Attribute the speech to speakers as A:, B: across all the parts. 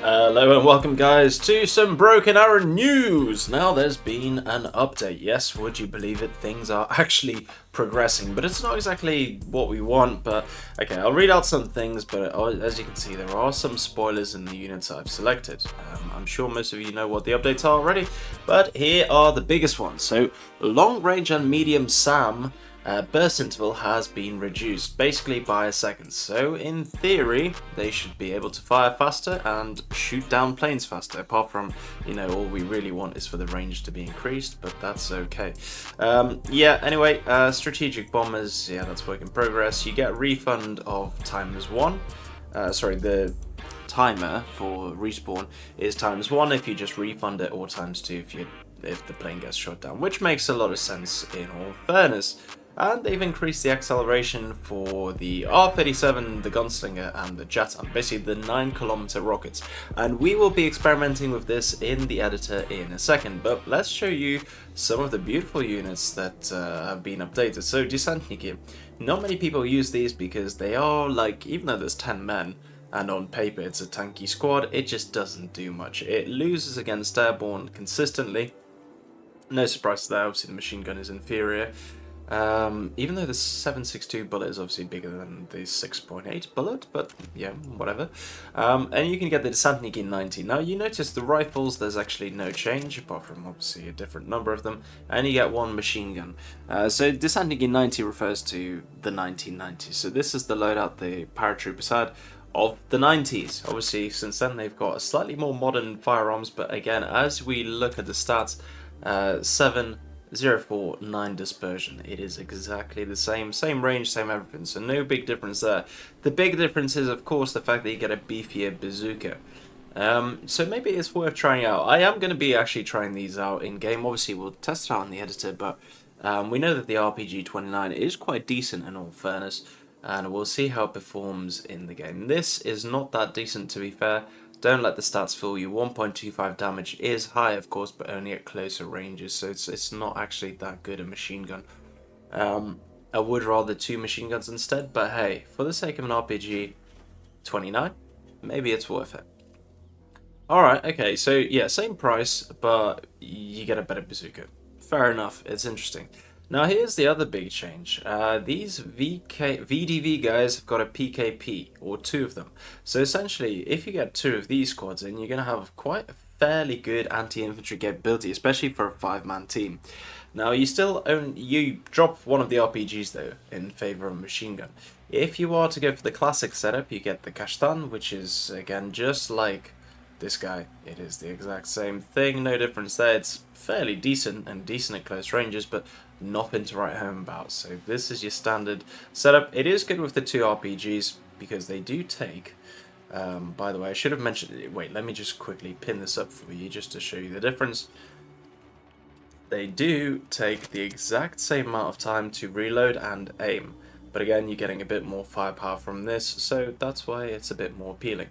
A: Hello and welcome guys to some Broken Arrow news. Now there's been an update. Yes, would you believe it, things are actually progressing, but it's not exactly what we want. But okay, I'll read out some things, but as you can see there are some spoilers in the units I've selected. I'm sure most of you know what the updates are already, but here are the biggest ones. So long range and medium SAM burst interval has been reduced basically by a second, so in theory they should be able to fire faster and shoot down planes faster, apart from, you know, all we really want is for the range to be increased, but that's okay. Anyway, strategic bombers, yeah, that's work in progress. You get a refund of ×1. The timer for respawn is ×1 if you just refund it, or ×2 if the plane gets shot down, which makes a lot of sense in all fairness. And they've increased the acceleration for the R-37, the Gunslinger, and the Jatan, basically the 9-kilometer rockets. And we will be experimenting with this in the editor in a second, but let's show you some of the beautiful units that have been updated. So Desantniki, not many people use these because they are like, even though there's 10 men, and on paper it's a tanky squad, it just doesn't do much. It loses against airborne consistently. No surprise there, obviously the machine gun is inferior. Even though the 7.62 bullet is obviously bigger than the 6.8 bullet, but yeah, whatever. And you can get the Desantniki 90. Now you notice the rifles, there's actually no change, apart from obviously a different number of them, and you get one machine gun. So Desantniki 90 refers to the 1990s, so this is the loadout the paratroopers had of the 90s. Obviously since then they've got a slightly more modern firearms, but again, as we look at the stats, 7.049 dispersion. It is exactly the same range, same everything, so no big difference there. The big difference is, of course, the fact that you get a beefier bazooka. So maybe it's worth trying out. I am going to be actually trying these out in game. Obviously, we'll test it out in the editor, but we know that the RPG-29 is quite decent in all fairness, and we'll see how it performs in the game. This is not that decent, to be fair. Don't let the stats fool you. 1.25 damage is high, of course, but only at closer ranges, so it's not actually that good a machine gun. I would rather 2 machine guns instead, but hey, for the sake of an RPG 29, maybe it's worth it. Alright, okay, so yeah, same price, but you get a better bazooka. Fair enough, it's interesting. Now here's the other big change. These VDV guys have got a PKP, or 2 of them. So essentially, if you get 2 of these squads in, you're going to have quite a fairly good anti-infantry capability, especially for a 5-man team. Now you drop one of the RPGs though, in favour of a machine gun. If you are to go for the classic setup, you get the Kashtan, which is again just like this guy. It is the exact same thing, no difference there. It's fairly decent and decent at close ranges, but nothing to write home about. So this is your standard setup. It is good with the 2 RPGs because they do take, by the way, I should have mentioned it. Wait, let me just quickly pin this up for you just to show you the difference. They do take the exact same amount of time to reload and aim, but again, you're getting a bit more firepower from this, so that's why it's a bit more appealing.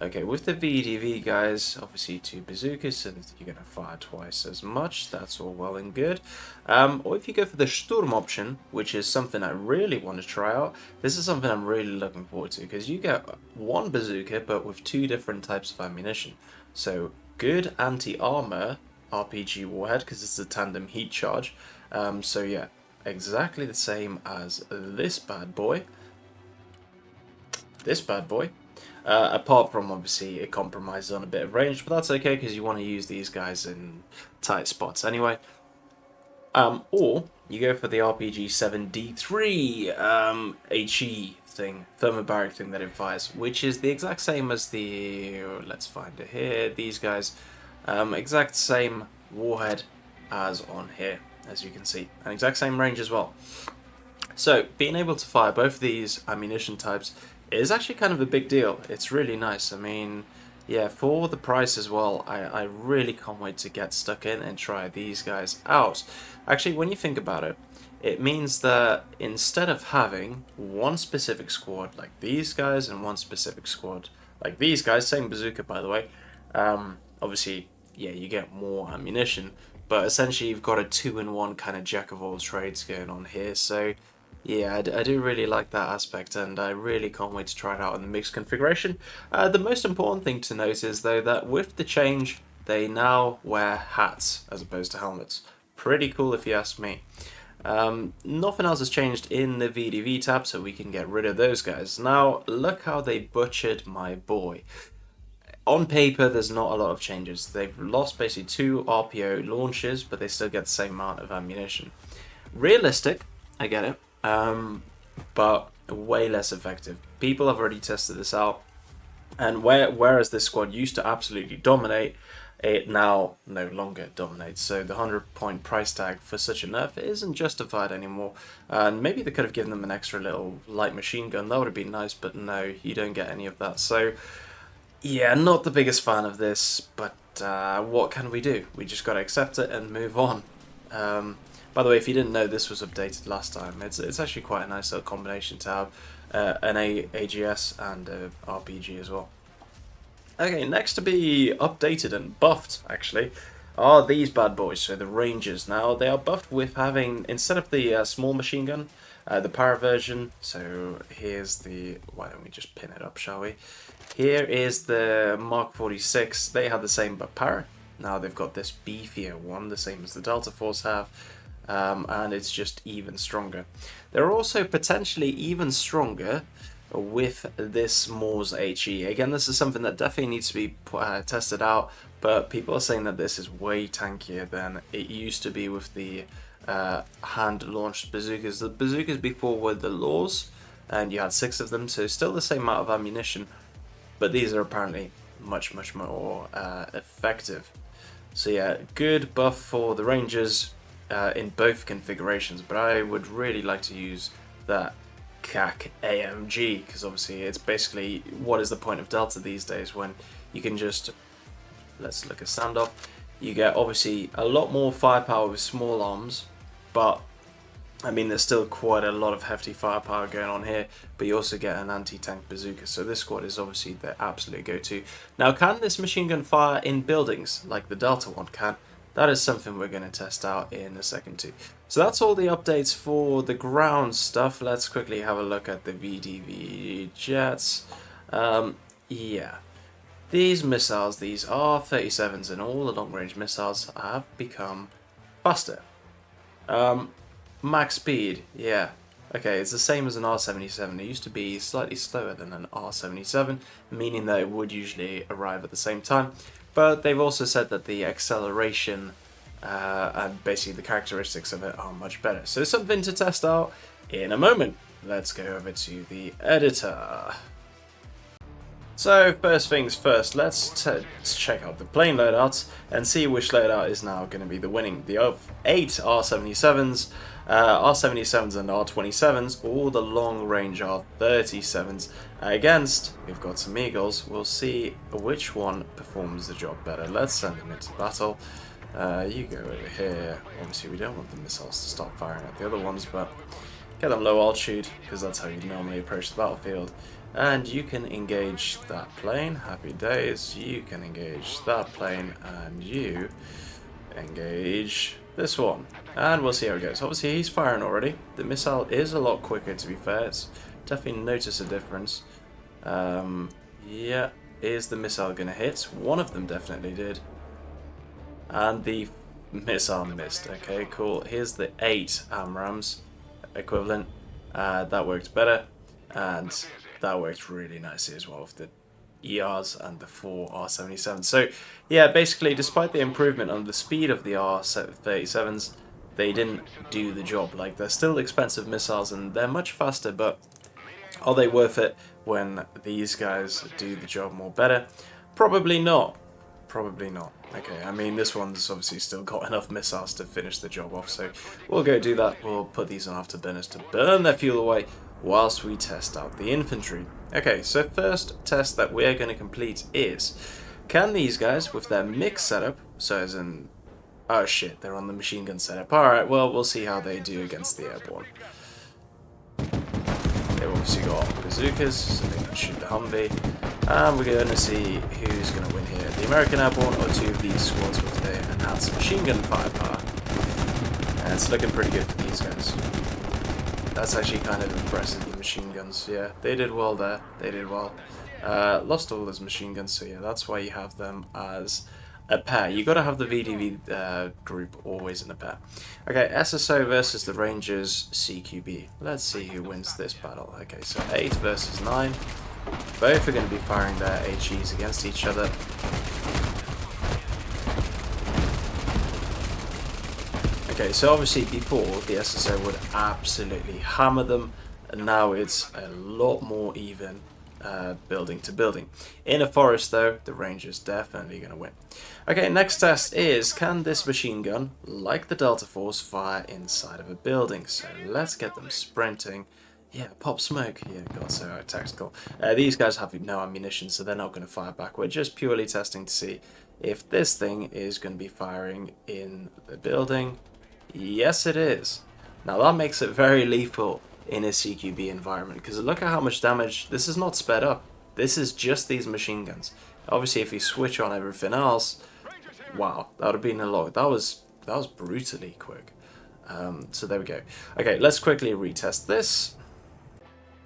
A: Okay, with the VDV guys, obviously 2 bazookas, so that you're going to fire twice as much. That's all well and good. Or if you go for the Shturm option, which is something I really want to try out, this is something I'm really looking forward to, because you get 1 bazooka, but with 2 different types of ammunition. So, good anti-armor RPG warhead, because it's a tandem heat charge. So yeah, exactly the same as this bad boy. Apart from obviously it compromises on a bit of range, but that's okay because you want to use these guys in tight spots anyway. Or you go for the RPG-7D3 HE thing, thermobaric thing that it fires, which is the exact same as the, let's find it here, these guys, exact same warhead as on here, as you can see, and exact same range as well. So being able to fire both these ammunition types is actually kind of a big deal. It's really nice. I mean, yeah, for the price as well, I really can't wait to get stuck in and try these guys out. Actually, when you think about it, it means that instead of having one specific squad like these guys and one specific squad like these guys, same bazooka by the way, obviously, yeah, you get more ammunition, but essentially you've got a 2-in-1 kind of jack of all trades going on here, so Yeah, I do really like that aspect, and I really can't wait to try it out in the mixed configuration. The most important thing to note is, though, that with the change, they now wear hats as opposed to helmets. Pretty cool if you ask me. Nothing else has changed in the VDV tab, so we can get rid of those guys. Now, look how they butchered my boy. On paper, there's not a lot of changes. They've lost basically 2 RPO launches, but they still get the same amount of ammunition. Realistic, I get it, but way less effective. People have already tested this out, and whereas this squad used to absolutely dominate, it now no longer dominates. So the 100-point price tag for such a nerf isn't justified anymore. And maybe they could have given them an extra little light machine gun. That would have been nice, but no, you don't get any of that. So yeah, not the biggest fan of this, but what can we do? We just got to accept it and move on. By the way, if you didn't know, this was updated last time. It's actually quite a nice little combination to have an AGS and a RPG as well. Okay, next to be updated and buffed, actually, are these bad boys, so the Rangers. Now, they are buffed with having, instead of the small machine gun, the power version. So here's the, why don't we just pin it up, shall we? Here is the Mark 46. They have the same but power. Now they've got this beefier one, the same as the Delta Force have, and it's just even stronger. They're also potentially even stronger with this Morse HE. Again, this is something that definitely needs to be tested out, but people are saying that this is way tankier than it used to be with the hand-launched bazookas. The bazookas before were the Laws, and you had 6 of them, so still the same amount of ammunition, but these are apparently much more effective. So yeah, good buff for the Rangers in both configurations, but I would really like to use that CAC AMG, because obviously it's basically, what is the point of Delta these days when you can just, let's look at standoff, you get obviously a lot more firepower with small arms, but I mean there's still quite a lot of hefty firepower going on here, but you also get an anti-tank bazooka, so this squad is obviously the absolute go-to. Now, can this machine gun fire in buildings like the Delta one can? That is something we're going to test out in a second too. So that's all the updates for the ground stuff. Let's quickly have a look at the VDV jets. Yeah, these missiles, these R-37s and all the long-range missiles have become faster. Max speed, yeah. Okay, it's the same as an R-77. It used to be slightly slower than an R-77, meaning that it would usually arrive at the same time. But they've also said that the acceleration and basically the characteristics of it are much better. So something to test out in a moment. Let's go over to the editor. So first things first, let's check out the plane loadouts and see which loadout is now going to be the winning. The 8 R-77s, R-77s and R-27s, all the long-range R-37s against, we've got some Eagles. We'll see which one performs the job better. Let's send them into battle. You go over here. Obviously we don't want the missiles to stop firing at the other ones, but get them low altitude, because that's how you normally approach the battlefield. And you can engage that plane, happy days. You can engage that plane, and you engage this one. And we'll see how it goes. Obviously he's firing already. The missile is a lot quicker, to be fair. It's definitely notice a difference. Yeah, is the missile gonna hit? One of them definitely did. And the missile missed. Okay, cool. Here's the 8 AMRAAMs equivalent. That worked better. And that worked really nicely as well with the ERs and the 4 R-77s. So yeah, basically despite the improvement on the speed of the R-37s, they didn't do the job. Like, they're still expensive missiles and they're much faster, but are they worth it when these guys do the job more better? Probably not. Probably not. Okay, I mean, this one's obviously still got enough missiles to finish the job off, so we'll go do that. We'll put these on afterburners to burn their fuel away whilst we test out the infantry. Okay, so first test that we're going to complete is, can these guys, with their mix setup, so as in, oh shit, they're on the machine gun setup. Alright, well, we'll see how they do against the airborne. They've obviously got bazookas, so they can shoot the Humvee. And we're going to see who's going to win here. The American Airborne or 2 of these squads with their enhanced machine gun firepower. And it's looking pretty good for these guys. That's actually kind of impressive, the machine guns. Yeah, they did well there. They did well. Lost all those machine guns, so yeah, that's why you have them as a pair. You got to have the VDV group always in a pair. Okay, SSO versus the Rangers CQB. Let's see who wins this battle. Okay, so 8 versus 9. Both are going to be firing their HEs against each other. Okay, so obviously before the SSO would absolutely hammer them, and now it's a lot more even building to building. In a forest though, the Ranger's definitely going to win. Okay, next test is, can this machine gun, like the Delta Force, fire inside of a building? So let's get them sprinting. Yeah, pop smoke. Yeah, God, so tactical. These guys have no ammunition, so they're not going to fire back. We're just purely testing to see if this thing is going to be firing in the building. Yes, it is. Now that makes it very lethal in a CQB environment, because look at how much damage. This is not sped up. This is just these machine guns. Obviously, if you switch on everything else, wow, that would have been a lot. That was brutally quick. So there we go. Okay, let's quickly retest this.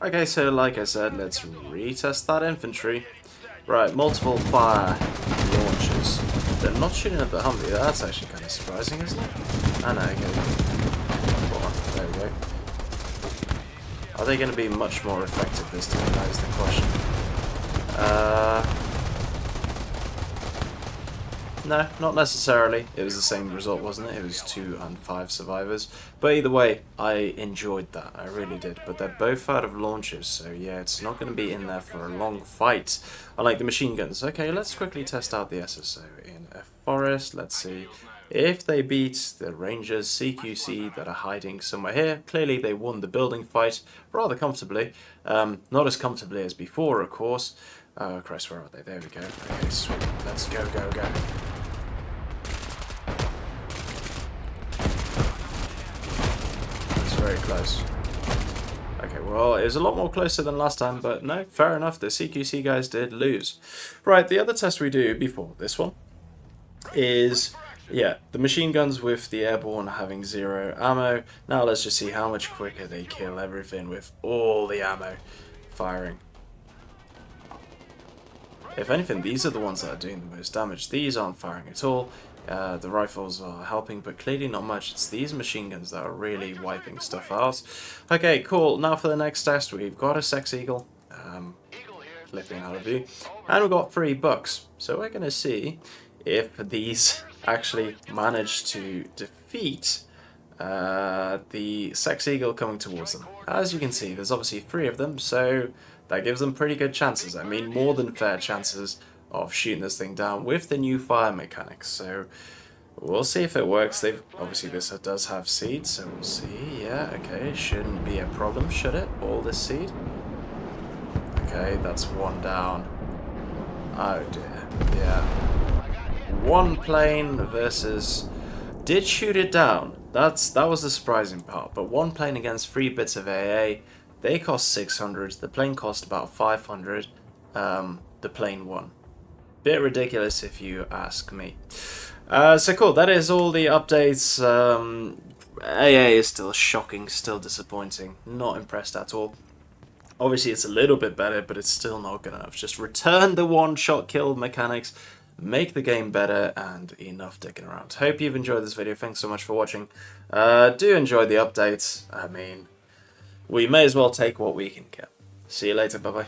A: Okay, so like I said, let's retest that infantry. Right, multiple fire launchers. They're not shooting at the Humvee. That's actually kind of surprising, isn't it? I know, okay. Oh, there we go. Are they going to be much more effective this time? That is the question. No, not necessarily. It was the same result, wasn't it? It was 2 and 5 survivors. But either way, I enjoyed that. I really did. But they're both out of launchers, so yeah, it's not going to be in there for a long fight. Unlike the machine guns. Okay, let's quickly test out the SSO in a forest. Let's see if they beat the Rangers CQC that are hiding somewhere here. Clearly, they won the building fight rather comfortably. Not as comfortably as before, of course. Oh, Christ, where are they? There we go. Okay, sweet. Let's go, go, go. Very close. Okay, well, it was a lot more closer than last time, but no, fair enough, the CQC guys did lose. Right, the other test we do before this one is, yeah, the machine guns with the airborne having 0 ammo. Now let's just see how much quicker they kill everything with all the ammo firing. If anything, these are the ones that are doing the most damage. These aren't firing at all. The rifles are helping, but clearly not much. It's these machine guns that are really wiping stuff out. Okay, cool. Now for the next test, we've got a Sex Eagle. Flipping out of view. And we've got 3 bucks. So we're going to see if these actually manage to defeat the Sex Eagle coming towards them. As you can see, there's obviously 3 of them, so that gives them pretty good chances. I mean, more than fair chances of shooting this thing down with the new fire mechanics. So we'll see if it works. They've obviously, this does have seed, so we'll see. Yeah, okay, shouldn't be a problem, should it? All this seed. Okay, that's 1 down. Oh dear. Yeah. 1 plane versus did shoot it down. That was the surprising part. But 1 plane against 3 bits of AA. They cost 600. The plane cost about 500. The plane won. Bit ridiculous if you ask me. So cool, that is all the updates. AA is still shocking, still disappointing. Not impressed at all. Obviously it's a little bit better, but it's still not good enough. Just return the 1-shot kill mechanics, make the game better, and enough dicking around. Hope you've enjoyed this video. Thanks so much for watching. Do enjoy the updates. I mean, we may as well take what we can get. See you later, bye bye.